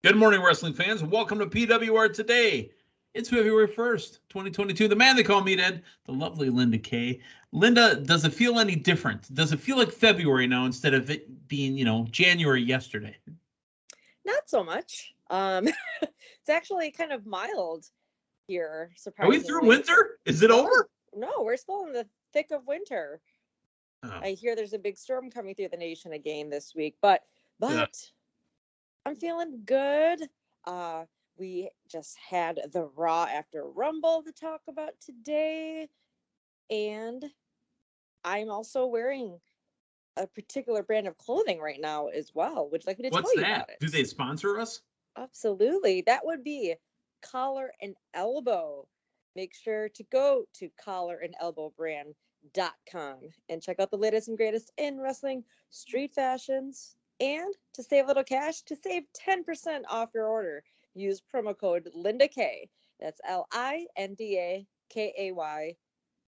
Good morning, wrestling fans, and welcome to PWR Today. It's February 1st, 2022. The man they call Meathead, the lovely Linda Kay. Linda, does it feel any different? Does it feel like February now instead of it being, January yesterday? Not so much. It's actually kind of mild here, Are we through surprisingly. winter? Is it No, over? no, we're still in the thick of winter. Oh, I hear there's a big storm coming through the nation again this week, but yeah. I'm feeling good. We just had the Raw after Rumble to talk about today, and I'm also wearing a particular brand of clothing right now as well. Would you like me to What's tell you that? about it? Do they sponsor us? Absolutely. That would be Collar and Elbow. Make sure to go to collarandelbowbrand.com and check out the latest and greatest in wrestling street fashions. And to save a little cash, to save 10% off your order, use promo code Linda K. That's LINDAKAY.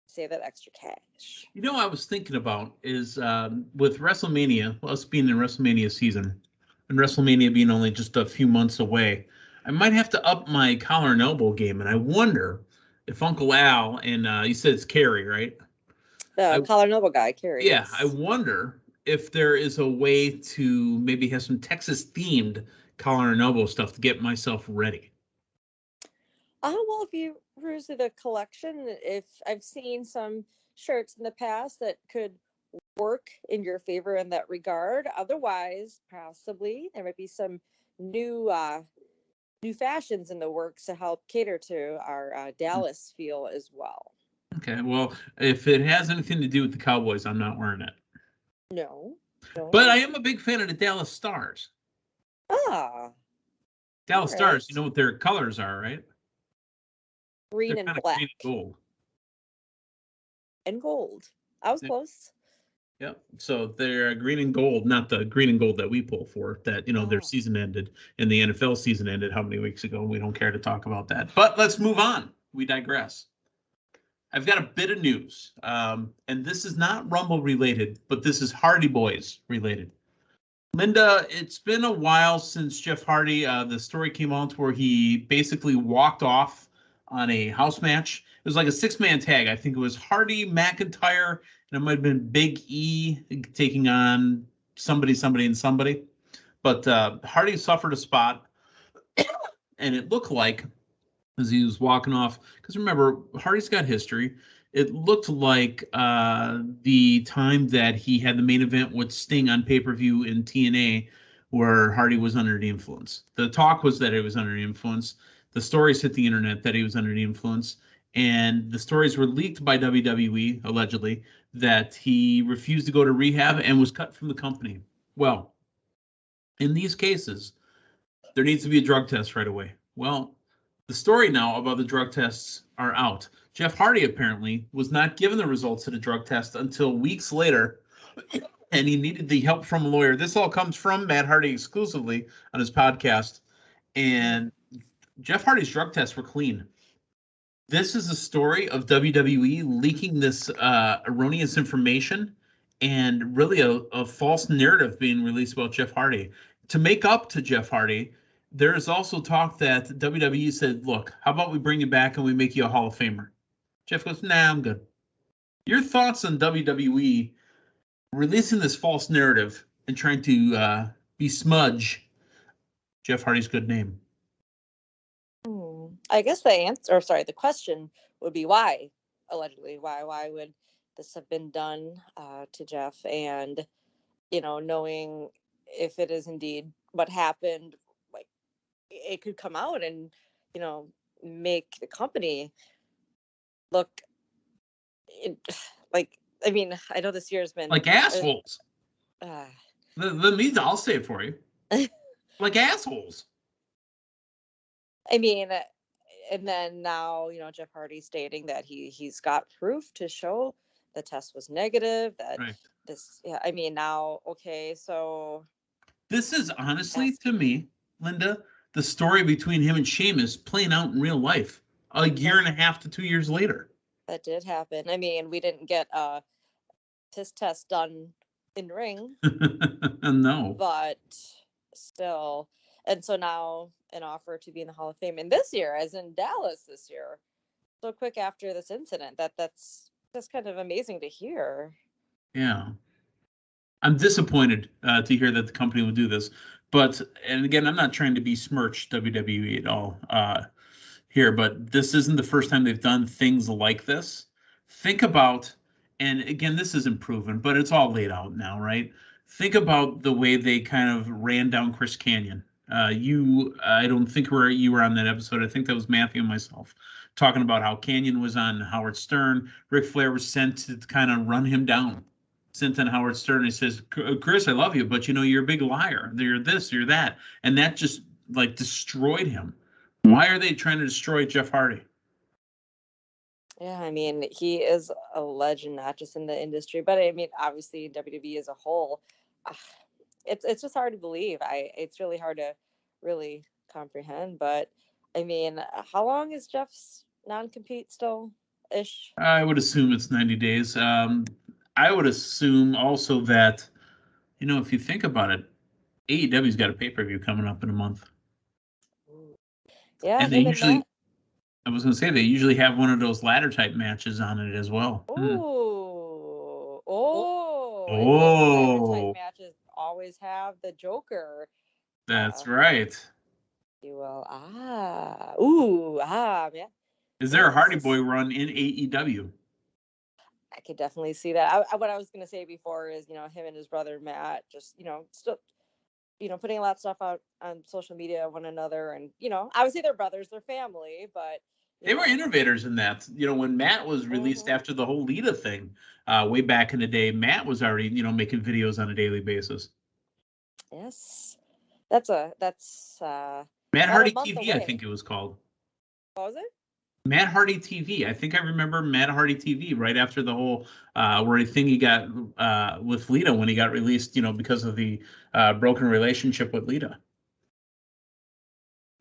Save that extra cash. You know what I was thinking about is with WrestleMania, us being in WrestleMania season, and WrestleMania being only just a few months away, I might have to up my collar and elbow game. And I wonder if Uncle Al and you said it's Carrie, right? The I Collar and Elbow guy, Carrie, Yeah, I yes. wonder if there is a way to maybe have some Texas themed collar and elbow stuff to get myself ready. Oh, well, if you peruse through the collection, if I've seen some shirts in the past that could work in your favor in that regard. Otherwise, possibly there might be some new new fashions in the works to help cater to our Dallas feel as well. Okay, well, if it has anything to do with the Cowboys, I'm not wearing it. No, no, But I no. am a big fan of the Dallas Stars. Ah, all Dallas Stars, you know right. what their colors are, right? They're Green and kind of green black and gold. and gold. I was Yeah. close. Yep. So they're green and gold, not the green and gold that we pull for. That their Oh, season ended and the NFL season ended how many weeks ago? We don't care to talk about that. But let's move on. We digress. I've got a bit of news, and this is not Rumble related, but this is Hardy Boys related. Linda, it's been a while since Jeff Hardy. The story came out where he basically walked off on a house match. It was like a six-man tag. I think it was Hardy, McIntyre, and it might have been Big E taking on somebody, and somebody. But Hardy suffered a spot, and it looked like as he was walking off, because remember, Hardy's got history. It looked like the time that he had the main event with Sting on pay-per-view in TNA, where Hardy was under the influence. The talk was that he was under the influence. The stories hit the internet that he was under the influence, and the stories were leaked by WWE, allegedly, that he refused to go to rehab and was cut from the company. Well, in these cases, there needs to be a drug test right away. Well, the story now about the drug tests are out. Jeff Hardy apparently was not given the results of the drug test until weeks later, and he needed the help from a lawyer. This all comes from Matt Hardy exclusively on his podcast. And Jeff Hardy's drug tests were clean. This is a story of WWE leaking this erroneous information and really a false narrative being released about Jeff Hardy. To make up to Jeff Hardy, there is also talk that WWE said, look, how about we bring you back and we make you a Hall of Famer? Jeff goes, nah, I'm good. Your thoughts on WWE releasing this false narrative and trying to besmudge Jeff Hardy's good name? I guess the answer, or sorry, the question would be why, allegedly, why would this have been done to Jeff? And knowing if it is indeed what happened, like it could come out and you know make the company look it, like. I mean, I know this year has been. Like assholes. Uh, I'll say it for you. Like assholes. I mean, and then now Jeff Hardy stating that he's got proof to show the test was negative. That Right. this, yeah. I mean, now okay, so This is honestly, ask to me, Linda, the story between him and Sheamus playing out in real life a year that and a half to 2 years later. that did happen. I mean, we didn't get a piss test done in ring, No. but still, And so now an offer to be in the Hall of Fame. And this year, as in Dallas this year, so quick after this incident, that's just kind of amazing to hear. Yeah. I'm disappointed to hear that the company would do this. But, and again, I'm not trying to besmirch WWE at all here, but this isn't the first time they've done things like this. Think about, and again, this isn't proven, but it's all laid out now, right? Think about the way they kind of ran down Chris Canyon. I don't think you were on that episode. I think that was Matthew and myself talking about how Canyon was on Howard Stern. Ric Flair was sent to kind of run him down. Sent on Howard Stern. He says, Chris, I love you, but you're a big liar. You're this, you're that. And that just like destroyed him. Why are they trying to destroy Jeff Hardy? Yeah, I mean, he is a legend, not just in the industry, but I mean, obviously WWE as a whole. It's just hard to believe. It's really hard to really comprehend. But I mean, how long is Jeff's non-compete still ish? I would assume it's 90 days. I would assume also that, if you think about it, AEW's got a pay-per-view coming up in a month. Yeah, and they usually, I was going to say, they usually have one of those ladder type matches on it as well. Oh. Ladder type matches always have the Joker. That's right. You will. Man. Is there a Hardy Boy run in AEW? I could definitely see that. What I was going to say before is, him and his brother Matt just, still, putting a lot of stuff out on social media of one another, and obviously they're brothers, they're family, but they were innovators in that. When Matt was released after the whole Lita thing, way back in the day, Matt was already, making videos on a daily basis. Yes, that's Matt Hardy TV, away. I think it was called. What was it? Matt Hardy TV. I think I remember Matt Hardy TV right after the whole thing he got with Lita when he got released, because of the broken relationship with Lita.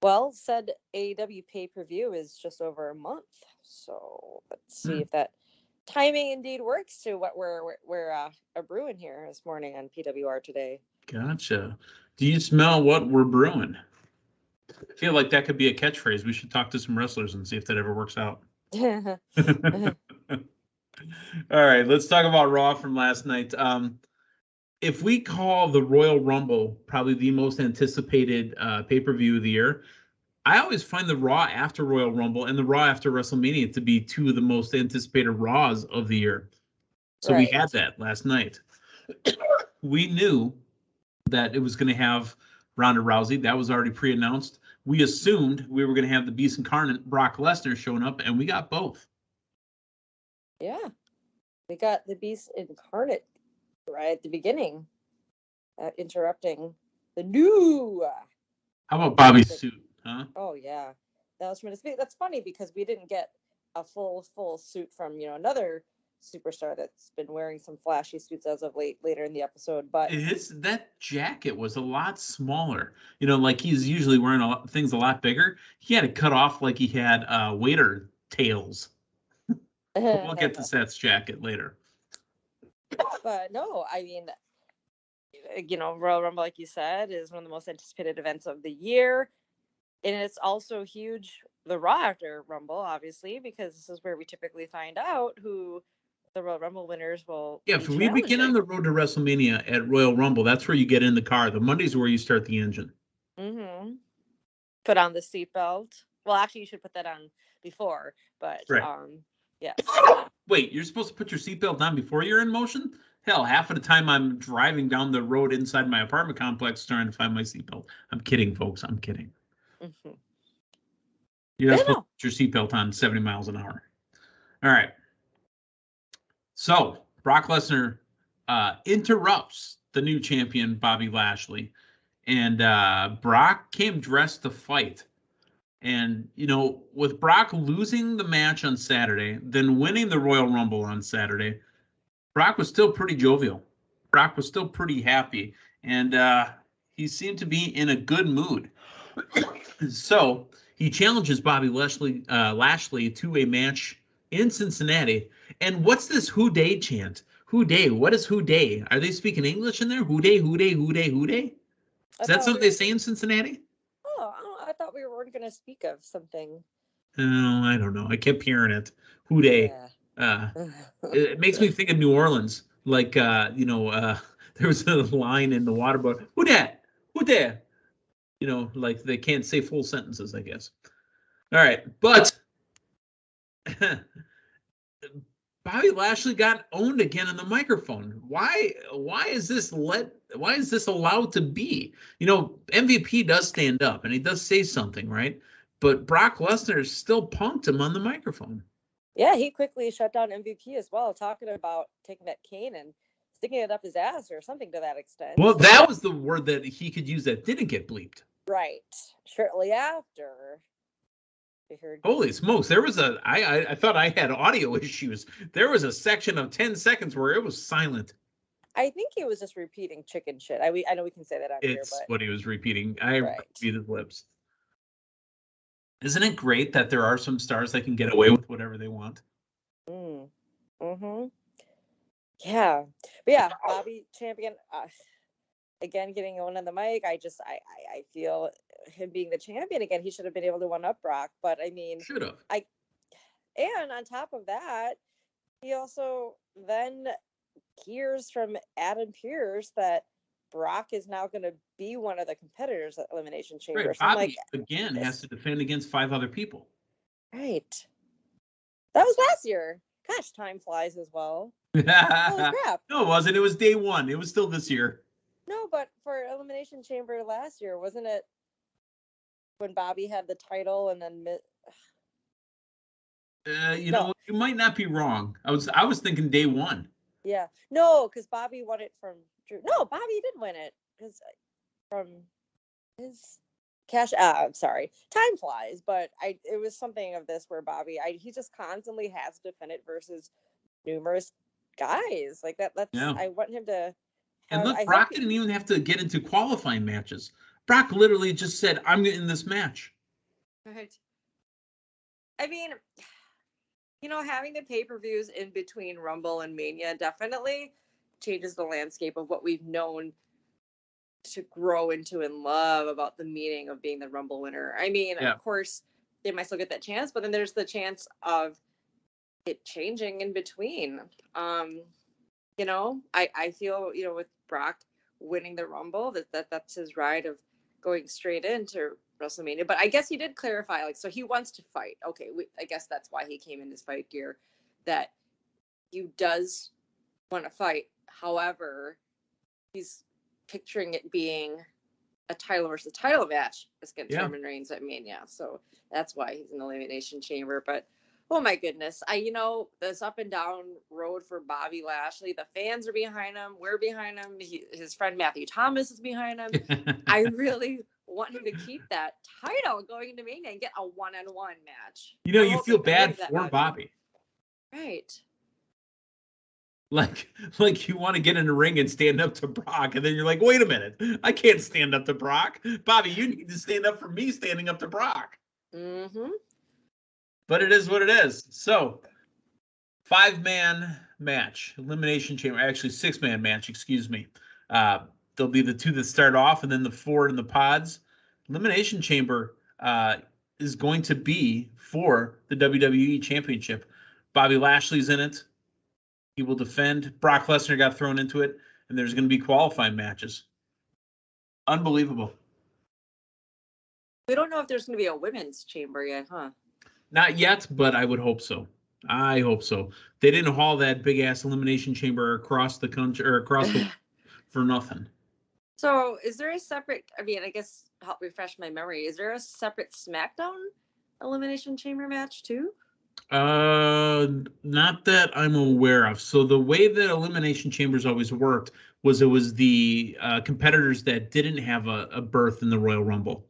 Well, said AEW pay-per-view is just over a month, so let's see if that timing indeed works to what we're brewing here this morning on PWR Today. Gotcha. Do you smell what we're brewing? I feel like that could be a catchphrase. We should talk to some wrestlers and see if that ever works out. All right, let's talk about Raw from last night. If we call the Royal Rumble probably the most anticipated pay-per-view of the year, I always find the Raw after Royal Rumble and the Raw after WrestleMania to be two of the most anticipated Raws of the year. So we had that last night. We knew that it was going to have Ronda Rousey. That was already pre-announced. We assumed we were going to have the Beast Incarnate, Brock Lesnar, showing up, and we got both. Yeah. We got the Beast Incarnate right at the beginning, interrupting the new. How about Bobby's suit, huh? Oh, yeah. That was tremendous. That's funny because we didn't get a full suit from, another superstar that's been wearing some flashy suits as of later in the episode, but that jacket was a lot smaller. Like he's usually wearing things a lot bigger. He had it cut off like he had waiter tails. We'll get to Seth's jacket later. But no, I mean, Royal Rumble, like you said, is one of the most anticipated events of the year, and it's also huge. The Raw after Rumble, obviously, because this is where we typically find out who the Royal Rumble winners will. Yeah, if we begin on the road to WrestleMania at Royal Rumble, that's where you get in the car. The Monday's where you start the engine. Mm-hmm. Put on the seatbelt. Well, actually, you should put that on before, but yeah. Wait, you're supposed to put your seatbelt on before you're in motion? Hell, half of the time I'm driving down the road inside my apartment complex trying to find my seatbelt. I'm kidding, folks. I'm kidding. Mm-hmm. You're not supposed to put your seatbelt on 70 miles an hour. All right. So, Brock Lesnar interrupts the new champion, Bobby Lashley. And Brock came dressed to fight. And, with Brock losing the match on Saturday, then winning the Royal Rumble on Saturday, Brock was still pretty jovial. Brock was still pretty happy. And he seemed to be in a good mood. So, he challenges Bobby Lashley to a match in Cincinnati. And what's this Who Day chant? Who Day? What is Who Day? Are they speaking English in there? Who Day, Who Day, Who Day, Who Day? Is that something they say in Cincinnati? thought we weren't going to speak of something. Oh, I don't know. I kept hearing it. Who dey? Yeah. It makes me think of New Orleans. Like, there was a line in the water boat. Who dat? Who there? Like they can't say full sentences, I guess. All right, but Bobby Lashley got owned again on the microphone. Why is this allowed to be? MVP does stand up and he does say something, right? But Brock Lesnar still punked him on the microphone. Yeah, he quickly shut down MVP as well, talking about taking that cane and sticking it up his ass or something to that extent. Well, that was the word that he could use that didn't get bleeped. Right. Shortly after. We heard. Holy smokes! There was I thought I had audio issues. There was a section of 10 seconds where it was silent. I think he was just repeating chicken shit. I know we can say that on here, but What he was repeating. I read his lips. Isn't it great that there are some stars that can get away with whatever they want? Mm-hmm. Yeah. But yeah, Bobby champion, again, getting on the mic. I feel him being the champion again, he should have been able to one-up Brock. But I mean, should have. And on top of that, he also then hears from Adam Pearce that Brock is now going to be one of the competitors at Elimination Chamber. Right. So Bobby again has to defend against 5 other people. Right. That was last year. Gosh, time flies as well. Holy crap. No, it wasn't. It was day 1. It was still this year. No, but for Elimination Chamber last year, wasn't it when Bobby had the title and then you might not be wrong. I was thinking day 1. Yeah. No, because Bobby won it from Drew. No, Bobby did win it because from his cash. I'm sorry. Time flies, but it was something of this where Bobby, he just constantly has to defend it versus numerous guys like that. That's I want him to. And look, Brock didn't even have to get into qualifying matches. Brock literally just said, "I'm in this match." Right. I mean, having the pay-per-views in between Rumble and Mania definitely changes the landscape of what we've known to grow into and love about the meaning of being the Rumble winner. I mean, Of course, they might still get that chance, but then there's the chance of it changing in between. I feel, with Brock winning the Rumble, that's his ride of going straight into WrestleMania. But I guess he did clarify, so he wants to fight. Okay, I guess that's why he came in his fight gear, that he does want to fight. However, he's picturing it being a title versus title match against Roman Reigns at Mania. So that's why he's in the Elimination Chamber. But oh my goodness, this up and down road for Bobby Lashley. The fans are behind him. We're behind him. His friend Matthew Thomas is behind him. I really want him to keep that title going into Mania and get a one-on-one match. You feel bad for Bobby. Right. Like you want to get in the ring and stand up to Brock, and then you're like, wait a minute, I can't stand up to Brock. Bobby, you need to stand up for me standing up to Brock. Mm-hmm. But it is what it is. So, 5-man match, Elimination Chamber, actually 6-man match, excuse me. There'll be the 2 that start off and then the 4 in the pods. Elimination Chamber is going to be for the WWE Championship. Bobby Lashley's in it. He will defend. Brock Lesnar got thrown into it, and there's going to be qualifying matches. Unbelievable. We don't know if there's going to be a women's chamber yet, huh? Not yet, but I would hope so. I hope so. They didn't haul that big ass Elimination Chamber across the country or across the for nothing. So, is there a separate? I guess help refresh my memory. Is there a separate Smackdown Elimination Chamber match too? Not that I'm aware of. So the way that Elimination Chambers always worked was it was the competitors that didn't have a berth in the Royal Rumble.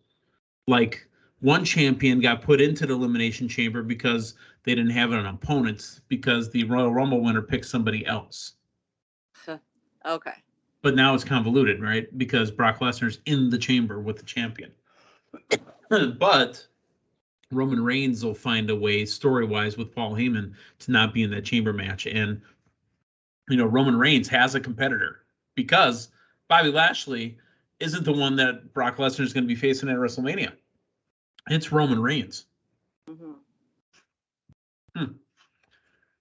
Like one champion got put into the Elimination Chamber because they didn't have an opponent because the Royal Rumble winner picked somebody else. Okay. But now it's convoluted, right? Because Brock Lesnar's in the chamber with the champion. But Roman Reigns will find a way, story-wise, with Paul Heyman to not be in that chamber match. And, Roman Reigns has a competitor because Bobby Lashley isn't the one that Brock Lesnar is going to be facing at WrestleMania. It's Roman Reigns. Mm-hmm.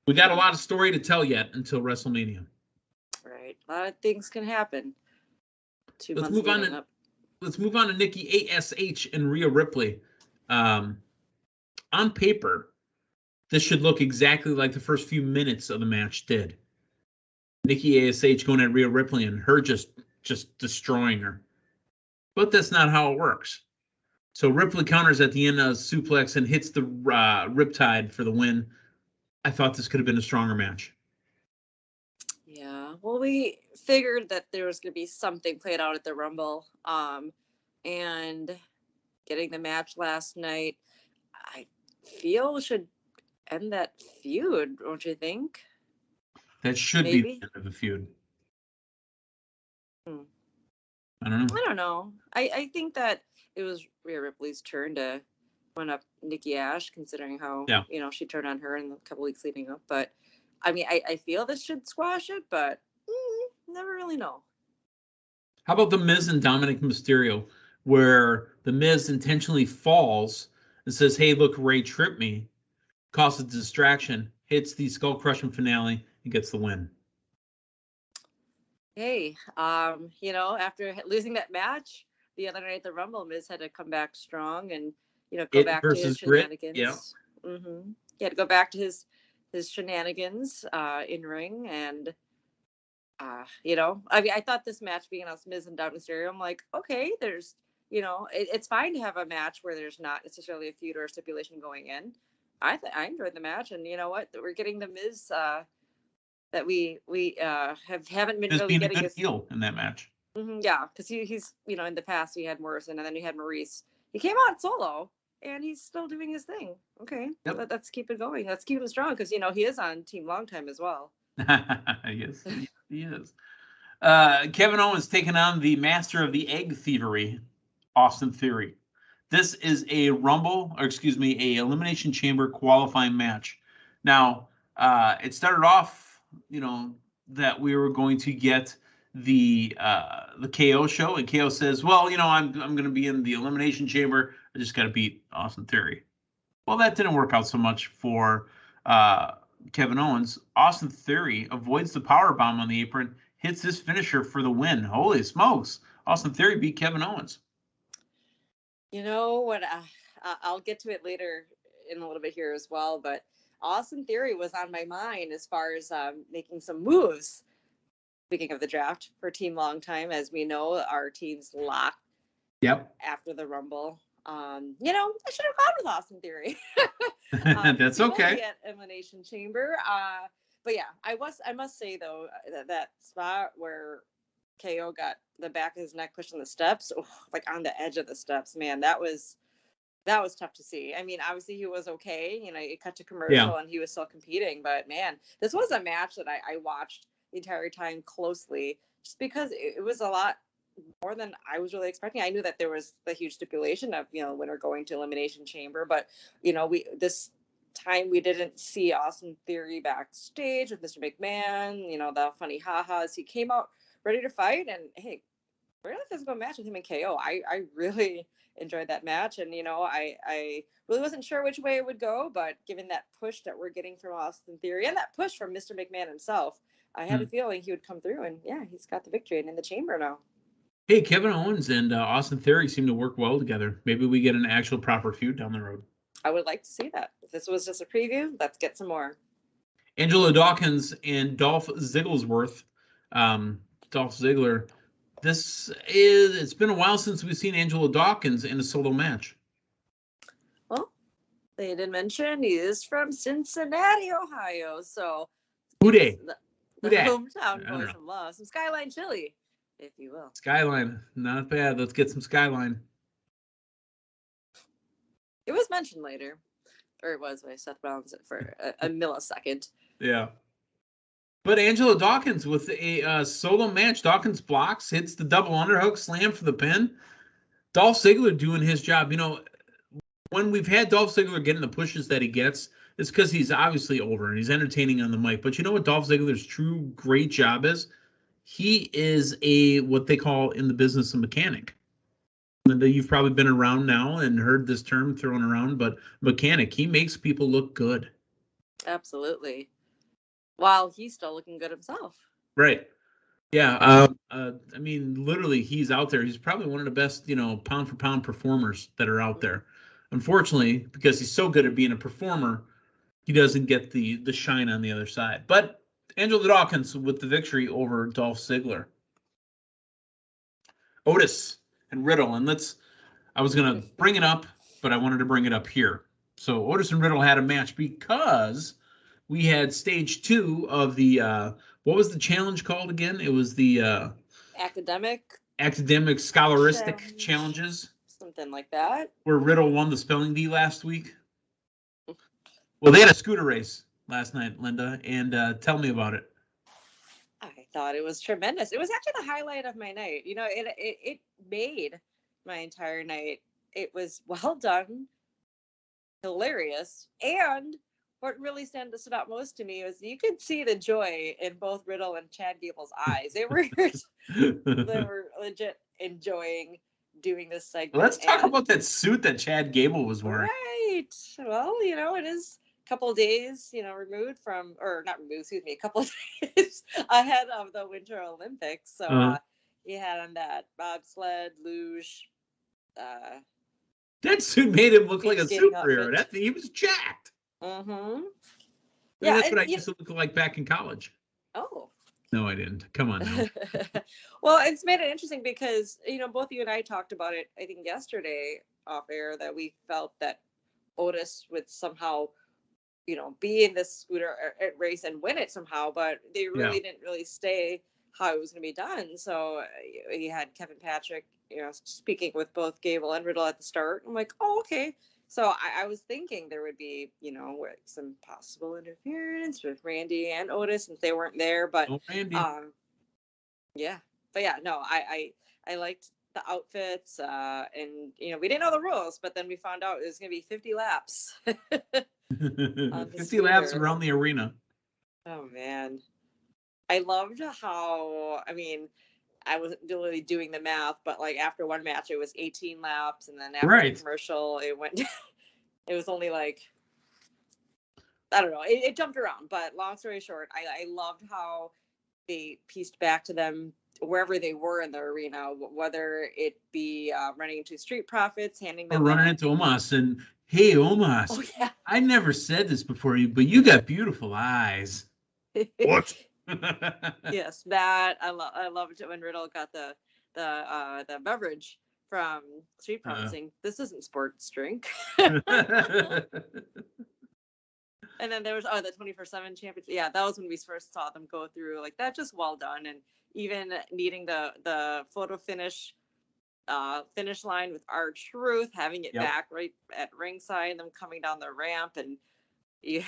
We got a lot of story to tell yet until WrestleMania. Right. A lot of things can happen. Let's move on to Nikki ASH and Rhea Ripley. On paper, this should look exactly like the first few minutes of the match did. Nikki ASH going at Rhea Ripley and her just destroying her. But that's not how it works. So Ripley counters at the end of suplex and hits the Riptide for the win. I thought this could have been a stronger match. Yeah, well, we figured that there was going to be something played out at the Rumble. And getting the match last night, I feel should end that feud, don't you think? That should be the end of the feud. I don't know. I don't know. I think that it was Rhea Ripley's turn to one up Nikki ASH, considering how she turned on her in the couple weeks leading up. But I mean, I feel this should squash it, but never really know. How about the Miz and Dominic Mysterio, where the Miz intentionally falls and says, "Hey, look, Ray tripped me," causes a distraction, hits the skull crushing finale, and gets the win. Hey, after losing that match the other night at the Rumble, Miz had to come back strong and go back to his shenanigans. Yeah. Mm-hmm. He had to go back to his shenanigans in ring, and I mean, I thought this match being us Miz and Dominic Mysterio, I'm like, okay, there's it's fine to have a match where there's not necessarily a feud or a stipulation going in. I enjoyed the match, and you know what, we're getting the Miz that we haven't been really getting a good heel in that match. Mm-hmm, yeah, because he's in the past he had Morrison and then he had Maurice. He came out solo and he's still doing his thing. Okay, let's keep it going. Let's keep him strong because he is on Team Long Time as well. Yes, he is. Kevin Owens taking on the master of the egg thievery, Austin Theory. This is a Elimination Chamber qualifying match. Now, it started off, that we were going to get the KO show, and KO says, "Well, I'm going to be in the Elimination Chamber. I just got to beat Austin Theory." Well, that didn't work out so much for Kevin Owens. Austin Theory avoids the power bomb on the apron, hits his finisher for the win. Holy smokes! Austin Theory beat Kevin Owens. You know what? I'll get to it later in a little bit here as well, but Austin Theory was on my mind as far as making some moves. Speaking of the draft for Team Long Time, as we know, our team's locked. Yep. After the Rumble, I should have gone with Austin Theory. That's okay. At Elimination Chamber, but yeah, I must say though that spot where KO got the back of his neck pushed on the steps, like on the edge of the steps, man, that was tough to see. I mean, obviously he was okay. It cut to commercial and he was still competing. But man, this was a match that I watched the entire time closely, just because it was a lot more than I was really expecting. I knew that there was the huge stipulation of winner going to Elimination Chamber, but this time we didn't see Austin Theory backstage with Mr. McMahon. The funny ha-has. He came out ready to fight, and hey, really physical match with him and KO. I really enjoyed that match, and I really wasn't sure which way it would go, but given that push that we're getting from Austin Theory and that push from Mr. McMahon himself, I had a feeling he would come through, and yeah, he's got the victory and in the chamber now. Hey, Kevin Owens and Austin Theory seem to work well together. Maybe we get an actual proper feud down the road. I would like to see that. If this was just a preview, let's get some more. Angelo Dawkins and Dolph Ziggler. It's been a while since we've seen Angelo Dawkins in a solo match. Well, they did mention he is from Cincinnati, Ohio, so who dey? The hometown boys from love. Some Skyline chili, if you will. Skyline, not bad. Let's get some Skyline. It was mentioned later, or it was by Seth Rollins for a millisecond. Yeah. But Angelo Dawkins with a solo match. Dawkins blocks, hits the double underhook slam for the pin. Dolph Ziggler doing his job. When we've had Dolph Ziggler getting the pushes that he gets, it's because he's obviously older and he's entertaining on the mic. But you know what Dolph Ziggler's true great job is? He is what they call in the business a mechanic. Linda, you've probably been around now and heard this term thrown around, but mechanic, he makes people look good. Absolutely. While he's still looking good himself. Right. Yeah. I mean, literally, he's out there. He's probably one of the best, pound for pound performers that are out there. Unfortunately, because he's so good at being a performer, he doesn't get the shine on the other side. But Angelo Dawkins with the victory over Dolph Ziggler. Otis and Riddle, and I was going to bring it up, but I wanted to bring it up here. So Otis and Riddle had a match because we had stage 2 of the, what was the challenge called again? It was the academic scholaristic challenges. Something like that. Where Riddle won the spelling bee last week. Well, they had a scooter race last night, Linda, and tell me about it. I thought it was tremendous. It was actually the highlight of my night. It made my entire night. It was well done, hilarious, and what really stood out most to me was you could see the joy in both Riddle and Chad Gable's eyes. They were legit enjoying doing this segment. Let's talk about that suit that Chad Gable was wearing. Right. Well, it is a couple of days, removed from, or not removed, excuse me, a couple of days ahead of the Winter Olympics. So he had on that bobsled, luge. That suit made him look like a superhero. He was jacked. Mm-hmm. Yeah, that's what I used to look like back in college. Oh. No, I didn't. Come on now. Well, it's made it interesting because, both you and I talked about it, I think yesterday off air, that we felt that Otis would somehow, be in this scooter race and win it somehow, but they really didn't really stay how it was going to be done. So he had Kevin Patrick, speaking with both Gable and Riddle at the start. I'm like, oh, okay. So I was thinking there would be, some possible interference with Randy and Otis since they weren't there. But yeah. But yeah, no, I liked the outfits, and we didn't know the rules, but then we found out it was going to be 50 laps. 50 laps around the arena. Oh man, I loved how. I wasn't really doing the math, but like after one match, it was 18 laps, and then after the commercial, it went. It was only like, I don't know. It jumped around, but long story short, I loved how they pieced back to them wherever they were in the arena, whether it be running into Street Profits, handing them, or running into Omos, and hey, Omos, oh, yeah. I never said this before you, but you got beautiful eyes. What? Yes, that I loved it when Riddle got the beverage from Street Profits saying, "This isn't sports drink." And then there was the 24/7 championship. Yeah, that was when we first saw them go through like that. Just well done, and even needing the photo finish line with R-Truth, having it back right at ringside, and them coming down the ramp, and you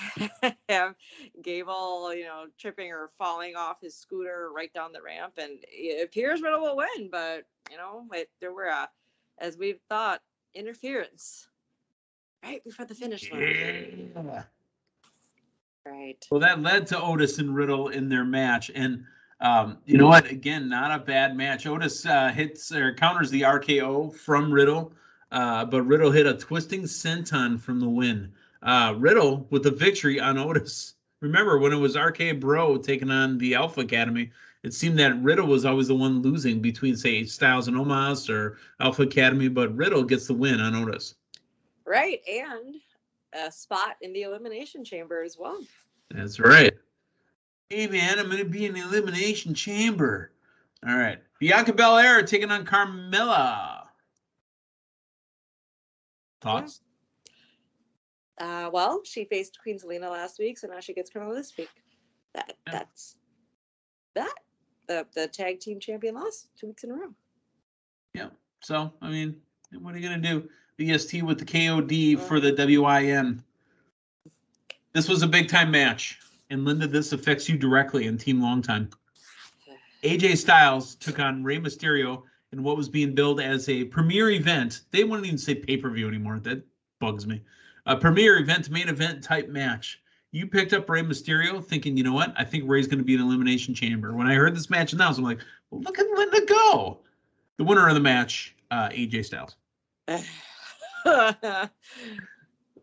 have Gable, tripping or falling off his scooter right down the ramp, and it appears Riddle will win, but there were as we've thought, interference right before the finish line. Yeah. Right. Well, that led to Otis and Riddle in their match, and you know what? Again, not a bad match. Otis hits or counters the RKO from Riddle, but Riddle hit a twisting senton from the win. Riddle with the victory on Otis. Remember when it was RK Bro taking on the Alpha Academy? It seemed that Riddle was always the one losing between, say, Styles and Omos or Alpha Academy, but Riddle gets the win on Otis. Right, and a spot in the Elimination Chamber as well. That's right. Hey, man, I'm going to be in the Elimination Chamber. All right. Bianca Belair taking on Carmilla. Thoughts? Yeah. Well, she faced Queen Zelina last week, so now she gets Carmilla this week. That's that. The tag team champion lost 2 weeks in a row. Yeah. So, what are you going to do? BST with the KOD for the WIN. This was a big-time match. And, Linda, this affects you directly in Team Long Time. AJ Styles took on Rey Mysterio in what was being billed as a premiere event. They wouldn't even say pay-per-view anymore. That bugs me. A premiere event, main event type match. You picked up Rey Mysterio thinking, you know what? I think Rey's going to be in Elimination Chamber. When I heard this match announced, I'm like, well, look at Linda go. The winner of the match, AJ Styles.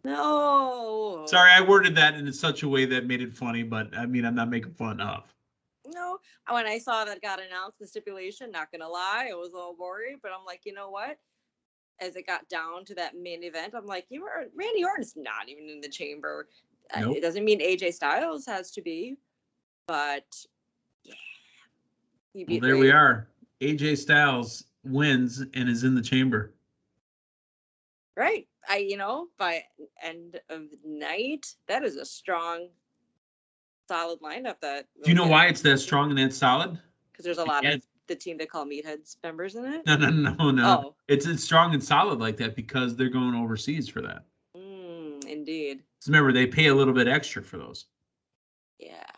No. Sorry, I worded that in such a way that made it funny, but I mean, I'm not making fun of. No, when I saw that got announced, the stipulation, not gonna lie, I was a little worried, but I'm like, you know what? As it got down to that main event, I'm like, Randy Orton's not even in the chamber. Nope. It doesn't mean AJ Styles has to be, but yeah, he beat Well, there Ray. we are. AJ Styles wins and is in the chamber. Right. By end of the night, that is a strong, solid lineup. Do you know why it's that strong and that solid? Because there's a lot of the team they call Meatheads members in it. No. Oh. It's strong and solid like that because they're going overseas for that. Indeed. So remember, they pay a little bit extra for those. Yeah.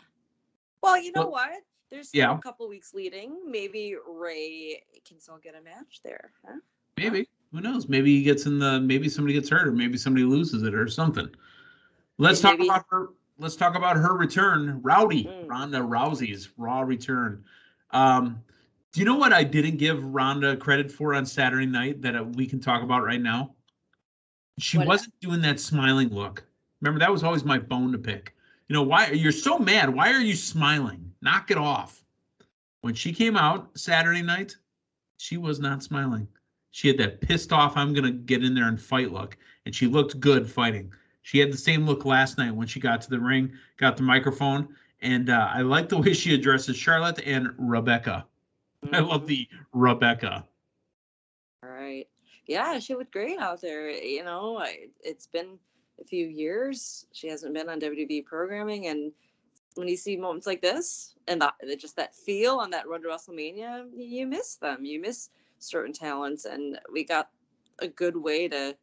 Well, you know what? There's still a couple weeks leading. Maybe Ray can still get a match there. Huh? Maybe. Who knows? Maybe he gets maybe somebody gets hurt, or maybe somebody loses it or something. Let's talk about her return. Rowdy. Ronda Rousey's Raw return. Do you know what I didn't give Ronda credit for on Saturday night that we can talk about right now? She wasn't doing that smiling look. Remember, that was always my bone to pick. You know, why you're so mad? Why are you smiling? Knock it off. When she came out Saturday night, she was not smiling. She had that pissed off, I'm going to get in there and fight look. And she looked good fighting. She had the same look last night when she got to the ring, got the microphone. And I like the way she addresses Charlotte and Rebecca. I love the Rebecca. All right. Yeah, she looked great out there. You know, it's been a few years. She hasn't been on WWE programming. And when you see moments like this and just that feel on that road to WrestleMania, you miss them. You miss certain talents. And we got a good way to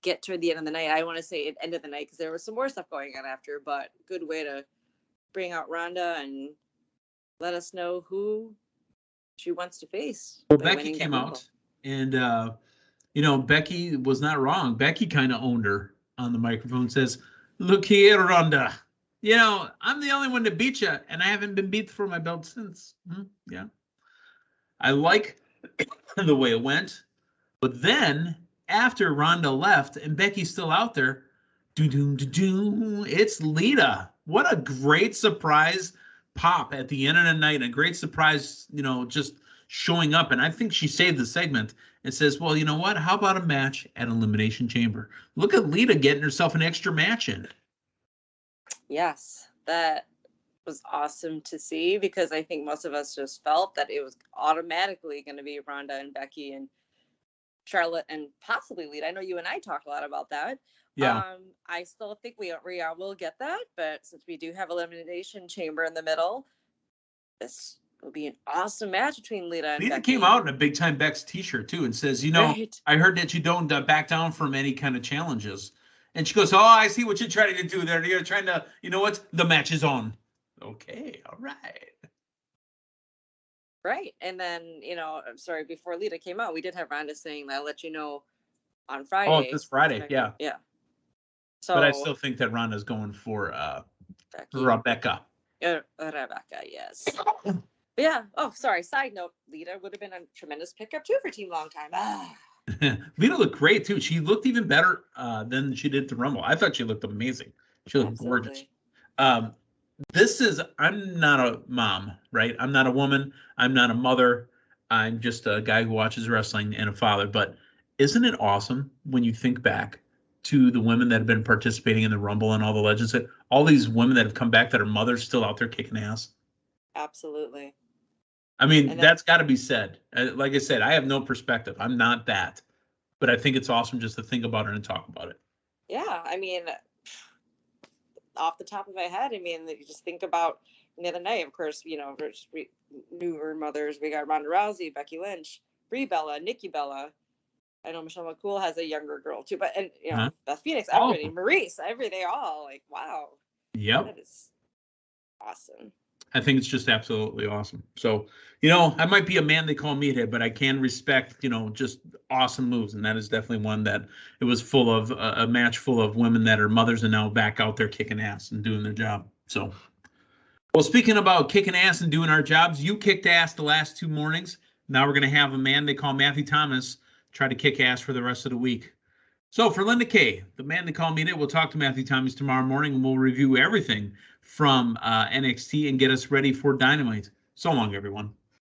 get to the end of the night. I want to say it end of the night because there was some more stuff going on after, but good way to bring out Ronda and let us know who she wants to face. Well, Becky came out and, Becky was not wrong. Becky kind of owned her on the microphone, says, "Look here, Ronda. I'm the only one to beat you, and I haven't been beat for my belt since." Yeah. I like the way it went. But then, after Ronda left and Becky's still out there, it's Lita. What a great surprise pop at the end of the night. A great surprise, just showing up. And I think she saved the segment and says, well, you know what? How about a match at Elimination Chamber? Look at Lita getting herself an extra match in. Yes, that was awesome to see because I think most of us just felt that it was automatically going to be Ronda and Becky and Charlotte and possibly Lita. I know you and I talked a lot about that. Yeah. I still think we will get that, but since we do have Elimination Chamber in the middle, this will be an awesome match between Lita and Lita Becky. came out in a Big Time Bex t-shirt too and says, right. I heard that you don't back down from any kind of challenges. And she goes, oh, I see what you're trying to do there. You're trying to, the match is on. Okay, all right. Right. And then, I'm sorry, before Lita came out, we did have Ronda saying, I'll let you know on Friday. Oh, this Friday, yeah. Yeah. So, but I still think that Ronda's going for Rebecca. Rebecca, yes. But yeah. Oh, sorry. Side note, Lita would have been a tremendous pickup too for Team Long Time. Lita looked great too. She looked even better than she did to Rumble. I thought she looked amazing. She looked gorgeous. I'm not a mom, right? I'm not a woman. I'm not a mother. I'm just a guy who watches wrestling and a father. But isn't it awesome when you think back to the women that have been participating in the Rumble and all the legends, all these women that have come back that are mothers still out there kicking ass? Absolutely. I mean, that's got to be said. Like I said, I have no perspective. I'm not that. But I think it's awesome just to think about it and talk about it. Yeah, I mean, off the top of my head, you just think about the other night, of course, newer mothers. We got Ronda Rousey, Becky Lynch, Brie Bella, Nikki Bella. I know Michelle McCool has a younger girl too, but Beth Phoenix, everybody, Maurice, they all wow. Yep. That is awesome. I think it's just absolutely awesome. So, I might be a man they call Meathead, but I can respect, just awesome moves. And that is definitely one that it was full of a match full of women that are mothers and now back out there kicking ass and doing their job. So, well, speaking about kicking ass and doing our jobs, you kicked ass the last 2 mornings. Now we're going to have a man they call Matthew Thomas try to kick ass for the rest of the week. So for Linda Kay, the man they call Meathead, we'll talk to Matthew Thomas tomorrow morning, and we'll review everything from NXT and get us ready for Dynamite. So long, everyone.